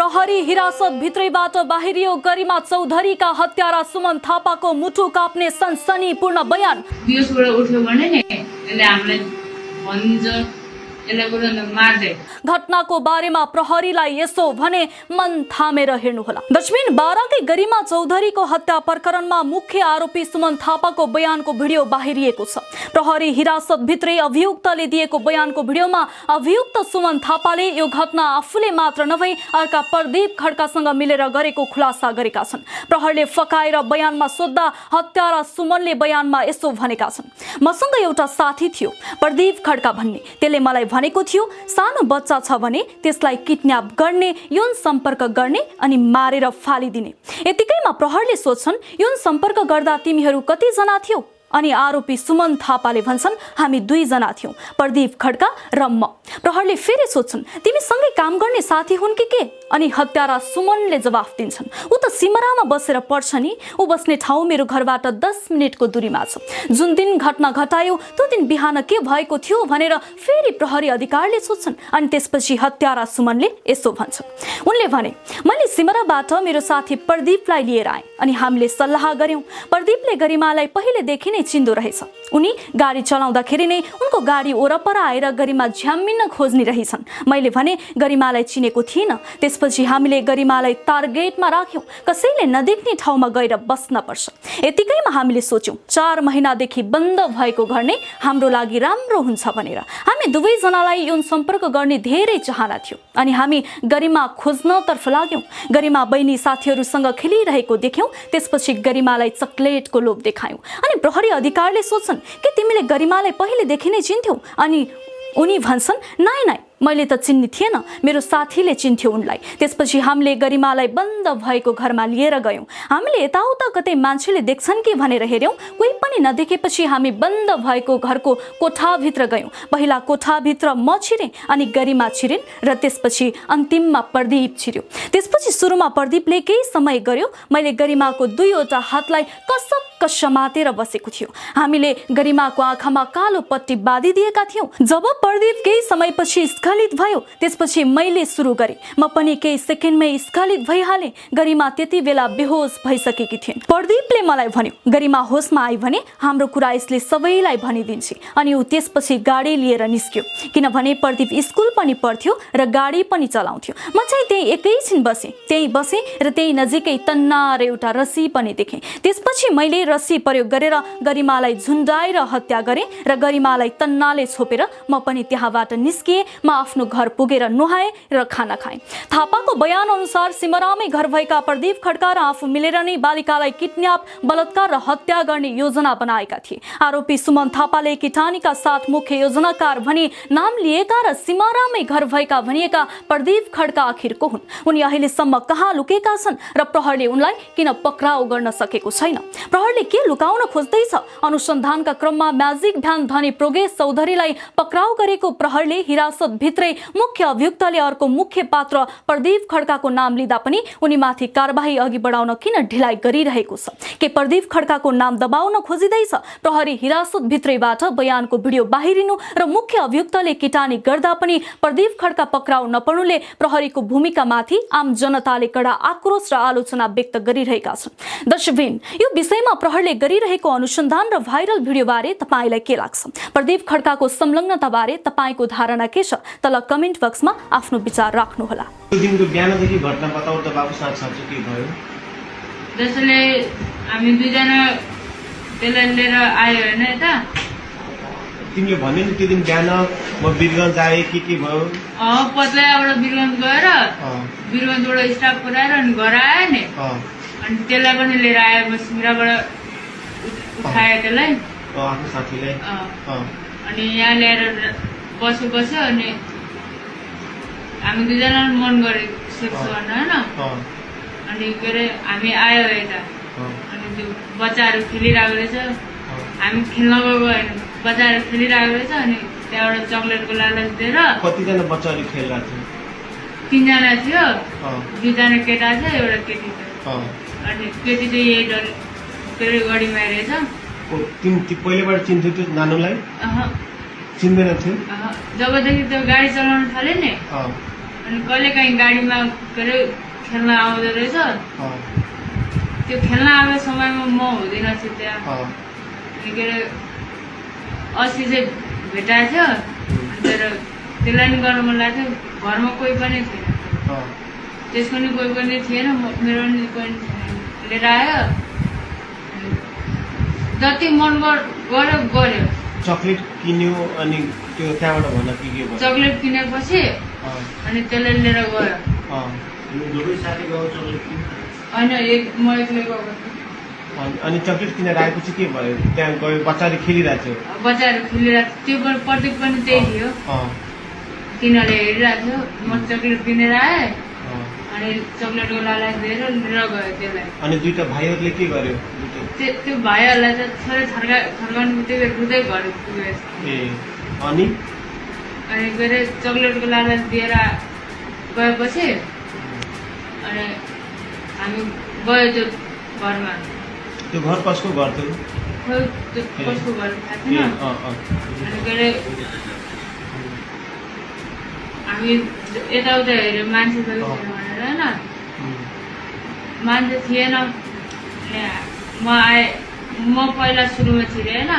प्रहरी हिरासत भित्रैबाट बाहिरियो गरिमा चौधरीका हत्यारा सुमन थापाको मुटु काप्ने सनसनीपूर्ण बयान। दिवसबाट उठ्यो भने नि यसले हामीलाई भन्छ यसले बुझ्न मार्दै। घटनाको बारेमा प्रहरीलाई यसो भने मन थामेर हेर्नुहोला। दक्षिण बाराकै गरिमा चौधरीको हत्या प्रकरणमा मुख्य आरोपी सुमन थापाको बयानको भिडियो बाहिरिएको छ। प्रहरी हिरासत भित्रै अभियुक्तले दिएको बयानको भिडियोमा अभियुक्त सुमन थापाले यो घटना आफूले मात्र नभई अर्का प्रदीप खड्कासँग मिलेर गरेको खुलासा गरेका छन्। प्रहरीले फकाएर बयानमा सोध्दा हत्यारा सुमनले बयानमा यसो भनेका छन्, मसँग एउटा साथी थियो प्रदीप खड्का भन्ने, त्यसले मलाई भनेको थियो सानो बच्चा छ भने त्यसलाई किडन्याप गर्ने, यौन सम्पर्क गर्ने अनि मारेर फालिदिने। यतिकैमा प्रहरीले सोध्छन् यौन सम्पर्क गर्दा तिमीहरू कति जना थियौ? अनि आरोपी सुमन थापाले भन्छन् हामी 2 जना थियौं, प्रदीप खड्का र म। प्रहरीले फेरि सोध्छन् तिमी सँगै काम गर्ने साथी हुन् कि के? अनि हत्यारा सुमनले जवाफ दिन्छन् ऊ त सिमरामा बसेर पढ्छ नि, ऊ बस्ने ठाउँ मेरो घरबाट 10 मिनेटको दूरीमा छ। जुन दिन घटना घटायो त्यो दिन बिहान के भएको थियो भनेर फेरि प्रहरी अधिकारीले सोध्छन्। अनि त्यसपछि हत्यारा सुमनले यसो भन्छन्, उनले भने मैले सिमराबाट मेरो साथी प्रदीपलाई लिएर आएँ अनि हामीले सल्लाह गर्यौं। प्रदीपले गरिमालाई पहिलेदेखि नै चिन्दो रहेछ। उनी गाडी चलाउँदाखेरि नै उनको गाडी वरपर आएर गरिमा झ्याम्मिन खोज्ने रहेछन्। मैले भने गरिमालाई चिनेको थिइन। त्यसपछि हामीले गरिमालाई टार्गेटमा राख्यौं, कसैले नदेख्ने ठाउँमा गएर बस्न पर्छ। यतिकैमा हामीले सोच्यौं 4 महिनादेखि बन्द भएको घर नै हाम्रो लागि राम्रो हुन्छ भनेर। हामी 2 जनालाई यौन सम्पर्क गर्ने धेरै चाहना थियो अनि हामी गरिमा खोज्नतर्फ लाग्यौं। गरिमा बहिनी साथीहरूसँग खेलिरहेको देख्यौं। त्यसपछि गरिमालाई चकलेटको लोभ देखायौं अनि प्रहरी अधिकारीले सोध्छन् के तिमीले गरिमालाई पहिलेदेखि नै चिन्थ्यौ? अनि उनी भन्छन् नाइ नाइ मैले त चिन्ने थिएन, मेरो साथीले चिन्थ्यो उनलाई। त्यसपछि हामीले गरिमालाई बन्द भएको घरमा लिएर गयौं। हामीले यताउता कतै मान्छेले देख्छन् कि भनेर हेर्यौं, कोही पनि नदेखेपछि हामी बन्द भएको घरको कोठाभित्र गयौं। पहिला कोठाभित्र म छिरेँ अनि गरिमा छिरिन् र त्यसपछि अन्तिममा प्रदीप छिर्यो। त्यसपछि सुरुमा प्रदीपले केही समय गर्यो। मैले गरिमाको 2वटा हातलाई कसक्क समातेर बसेको थियो। हामीले गरिमाको आँखामा कालो पट्टी बाँधिदिएका थियौं। जब प्रदीप केही समयपछि स्खलित भयो त्यसपछि मैले सुरु गरेँ। म पनि केही सेकेन्डमै स्खलित भइहालेँ। गरिमा त्यति बेला बेहोस भइसकेकी थिइन्। प्रदीपले मलाई भन्यो गरिमा होसमा आई भने हाम्रो कुरा यसले सबैलाई भनिदिन्छ। अनि ऊ त्यसपछि गाडी लिएर निस्क्यो, किनभने प्रदीप स्कुल पनि पढ्थ्यो र गाडी पनि चलाउँथ्यो। म चाहिँ त्यही एकैछिन बसेँ र त्यही नजिकै तन्नार एउटा रस्सी पनि देखेँ। त्यसपछि मैले रस्सी प्रयोग गरेर गरिमालाई झुन्डाएर हत्या गरेँ र गरिमालाई तन्नाले छोपेर म पनि त्यहाँबाट निस्किएँ। म आफ्नो घर पुगेर नुहाएँ र खाना खाएँ। थापाको बयान अनुसार सिमरामै घर भएका प्रदीप खड्का र आफू मिलेर नै बालिकालाई किडन्याप, बलात्कार र हत्या गर्ने योजना बनाएका थिए। आरोपी सुमन थापाले किटानीका साथ मुख्य योजनाकार भनी नाम लिएका र सिमरामै घर भएका भनिएका प्रदीप खड्का आखिरको हुन्। उनी अहिलेसम्म कहाँ लुकेका छन् र प्रहरीले उनलाई किन पक्राउ गर्न सकेको छैन? प्रहरीले के लुकाउन खोज्दैछ? अनुसन्धानका क्रममा म्याजिक भ्यान धनी प्रोगेश चौधरीलाई पक्राउ गरेको प्रहरीले हिरासत भित्रै मुख्य अभियुक्तले अर्को मुख्य पात्र प्रदीप खड्काको नाम लिँदा पनि उनीमाथि कारबाही अघि बढाउन किन ढिलाइ गरिरहेको छ? के प्रदीप खड्काको नाम दबाउन खोजिँदैछ? प्रहरी हिरासत भित्रैबाट बयानको भिडियो बाहिरिनु र मुख्य अभियुक्तले किटानी गर्दा पनि प्रदीप खड्का पक्राउ नपर्नुले प्रहरीको भूमिकामाथि आम जनताले कडा आक्रोश र आलोचना व्यक्त गरिरहेका छन्। दर्शकवृन्द, यो विषयमा प्रहरीले गरिरहेको अनुसन्धान र भाइरल भिडियोबारे तपाईलाई के लाग्छ? प्रदीप खड्काको संलग्नताबारे तपाईको धारणा के छ? तल कमेन्ट बक्समा आफ्नो विचार राख्नुहोला। त्यो दिनको बिहानदेखि घटना बताउ त बाबु साँच्चै के भयो? जसले हामी 2 जना त्यसलाई लिएर आयो हैन यता। तिमीले भन्ने नि त्यो दिन बिहान म बिरगञ्ज आएँ के भयो? पत्लैबाट बिरगञ्ज गएर बिरगञ्जबाट स्टाफ पुर्याएर अनि घर आयो नि। अनि त्यसलाई पनि लिएर आयो, म सिमराबाट उठाएँ त्यसलाई, आफ्नो साथीलाई। अनि यहाँ ल्याएर बस्यो अनि हामी 2 जना मन गरे सेक्स गर्न हैन। अनि के अरे हामी आयो यता अनि त्यो बच्चाहरू खेलिरहेको रहेछ। हामी खेल्न गएको होइन, बच्चाहरू खेलिरहेको रहेछ। अनि त्यहाँबाट चकलेटको लालच दिएर कतिजना बच्चाहरू खेलिरहेको थियो? 3 जना थियो, 2 जना केटा थियो, एउटा केटी थियो। अनि केटी चाहिँ यही गढीमा रहेछ। तिमी पहिलेबाट चिन्थ्यौ त्यो नानुलाई? चिन्दैन थियो। जबदेखि त्यो गाडी चलाउन थाल्यो नि अनि कहिलेकाहीँ गाडीमा के अरे खेल्न आउँदो रहेछ। त्यो खेल्न आएको समयमा म हुँदैन थिएँ त्यहाँ। अनि के अरे अस्ति चाहिँ भेटाएको थियो। तर त्यसलाई नि गर्नु मन लाग्थ्यो। घरमा कोही पनि थिएन, त्यसको नि कोही पनि थिएन, मेरो नि कोही पनि थिएन। लिएर आयो, जति मन गर्यो गर्यो। चक्लेट किन्यो अनि त्यो त्यहाँबाट भन के भयो? चक्लेट किनेपछि अनि त्यसले लिएर गयो। होइन, म एक्लै गएको थिएँ। अनि चक्लेट किनेर आएपछि के भयो? त्यहाँ गयो, बच्चाले खेलिरहेको थियो। बच्चाहरू खेलिरहेको थियो, त्यो प्रतीक पनि त्यही थियो। तिनीहरूले हेरिरहेको थियो। म चक्लेट किनेर आएँ अनि चक्लेटको लालच दिएर लिएर गयो त्यसलाई। अनि दुईटा भाइहरूले के गर्यो? त्यो भाइहरूलाई त छोरी थर्काउनु बित्तिकै रुँदै घर पुग्यो। अनि के अरे चक्लेटको लालच दिएर गएपछि अनि हामी गयो त्यो घरमा। त्यो घर कसको घर थियो? कसको घर थाहा थिएन। अनि के अरे हामी यताउता हेऱ्यो, मान्छे त भनेर होइन, मान्छे थिएन। म आएँ, म पहिला सुरुमा छिरेँ होइन।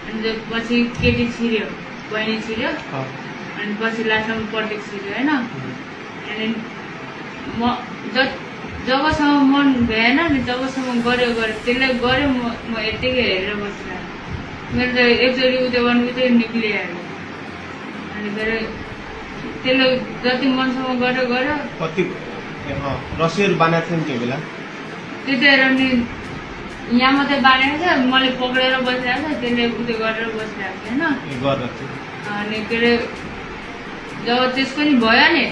अनि पछि केटी छिर्यो, बहिनी छिर्यो, अनि पछि लास्टमा प्रतीक छिर्यो होइन। अनि म जबसम्म मन भएन नि तबसम्म गऱ्यो त्यसले गऱ्यो। म यत्तिकै हेरेर बसिरहेँ। मेरो त एकचोटि उयो गर्नु बित्तिकै निक्लिहाल्यो। अनि के अरे त्यसले जति मनसम्म गर्यो। कति रस्सीहरू बाँधेको थियो नि त्यो बेला? त्यतिखेर नि यहाँ मात्रै बाँधेको थियो, मैले पक्रेर बसिरहेको थिएँ, त्यसले उयो गरेर बसिरहेको थिएँ होइन। अनि के अरे जब त्यसको नि भयो नि,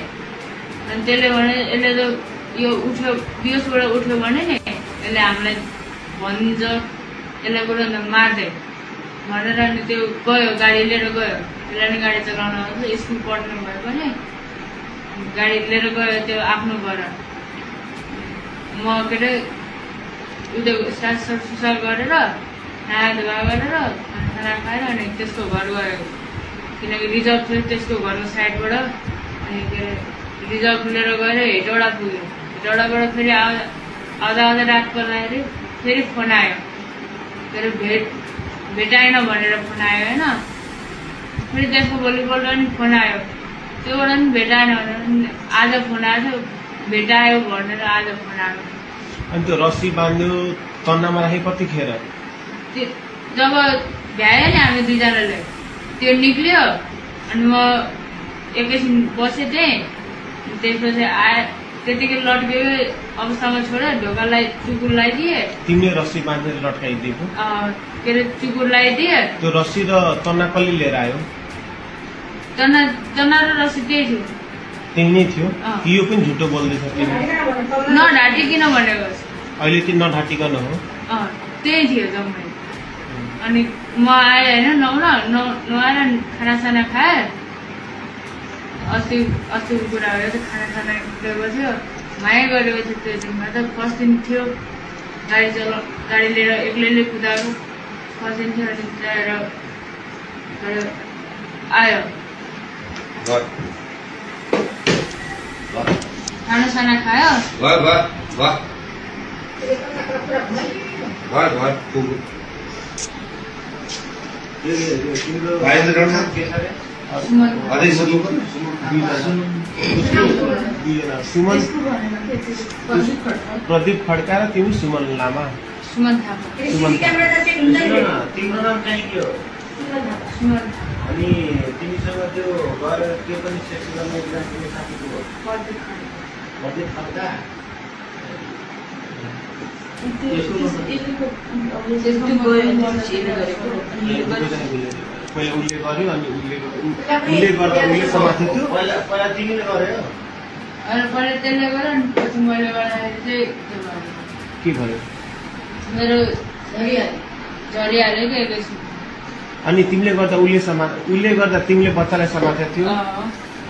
अनि त्यसले भने यसले त यो उठ्यो, बियोसबाट उठ्यो भने नि यसले हामीलाई भन्छ, यसलाई बरु मार्दै भनेर अनि त्यो गयो, गाडी लिएर गयो। त्यसलाई नि गाडी चलाउन आउँछ, स्कुल पढ्नु भए पनि गाडी लिएर गयो त्यो आफ्नो घर। म के अरे उयो सुसार गरेर नुहाइ धुवा गरेर खाना खाएर अनि त्यसको घर गयो। किनकि रिजर्भ थियो त्यसको घरको साइडबाट। अनि के अरे रिजर्भ लिएर गएर हेटौडा पुग्यो। हेटौडाबाट फेरि आउँदा रात पर्दाखेरि फेरि फोन आयो। के अरे भेटाएन भनेर फोन आयो होइन। फेरि त्यसको भोलिपल्ट पनि फोन आयो, त्योबाट पनि भेटाएन भनेर आज फोन आएको थियो, भेटायो भनेर आज फोन आयो। अनि त्यो रस्सी बाँध्यो, तन्नामा राखे कतिखेर? जब भ्यायो नि हामी दुईजनाले, त्यो निक्लियो। अनि म एकैछिन बसेँ त्यहीँ। त्यसपछि आए, त्यतिकै लट्केको अवस्थामा छोडेर ढोकालाई चुकुर लगाइदिए। तिमीले रस्सी बाँधेर लट्काइदिएको? के अरे चुकुर लगाइदिए। त्यो रस्सी र तन्ना कसले लिएर आयो? तना र रस्सी त्यही थियो। त्यही नै थियो कि यो पनि झुटो बोल्दैछ? तिमी नढाटिकन भनेको अहिले चाहिँ नढाटिकन हो? त्यही थियो जम्मै। अनि म आएँ होइन, नुहाएर खानासाना खाएँ। अस्तिको कुरा हो, खानासाना गएपछि माया गरेपछि त्यो दिनमा त फर्स्ट दिन थियो। गाडी लिएर एक्लैले कुदाएको फर्स्ट दिन थियो। अनि ल्याएर आयो, खानासाना खायो। सुमन प्रदीप खड्का र तिमी सुमन लामा। सुमन थापा। तिम्रो नाम चाहिँ के हो? सुमन। अनि तिमीसँग त्यो गएर त्यो पनि सेक्स गर्ने एकजना तिम्रो साथीको हो? प्रदीप खड्का। पहिला उसले गर्यो अनि उसले गर्दा उसले समातेको थियो। पहिला तिमीले गर्यो? अनि पहिला त्यसले गर्यो अनि पछि मैले गर्दाखेरि चाहिँ के भयो? मेरो झरिहाल्यो क्या एकैछिन। अनि तिमीले गर्दा उसले गर्दा तिमीले बच्चालाई समातेको थियो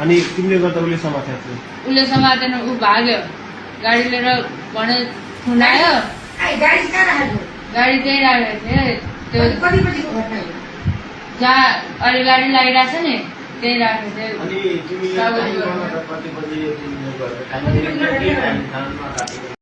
अनि तिमीले गर्दा उसले समातेको थियो? उसले समातेन, ऊ भाग्यो। गाडी लिएर भने थुनायो। गाडी त्यहीँ राखेको थिएँ। त्यो जहाँ अहिले गाडी लागिरहेको छ नि त्यही राखेको थिएँ अनि तिमीले कागज टाइम गरेर। गर्न त कति बजी तिमीले गरेर टाइम दिएको कि टाइम खानामा काटेको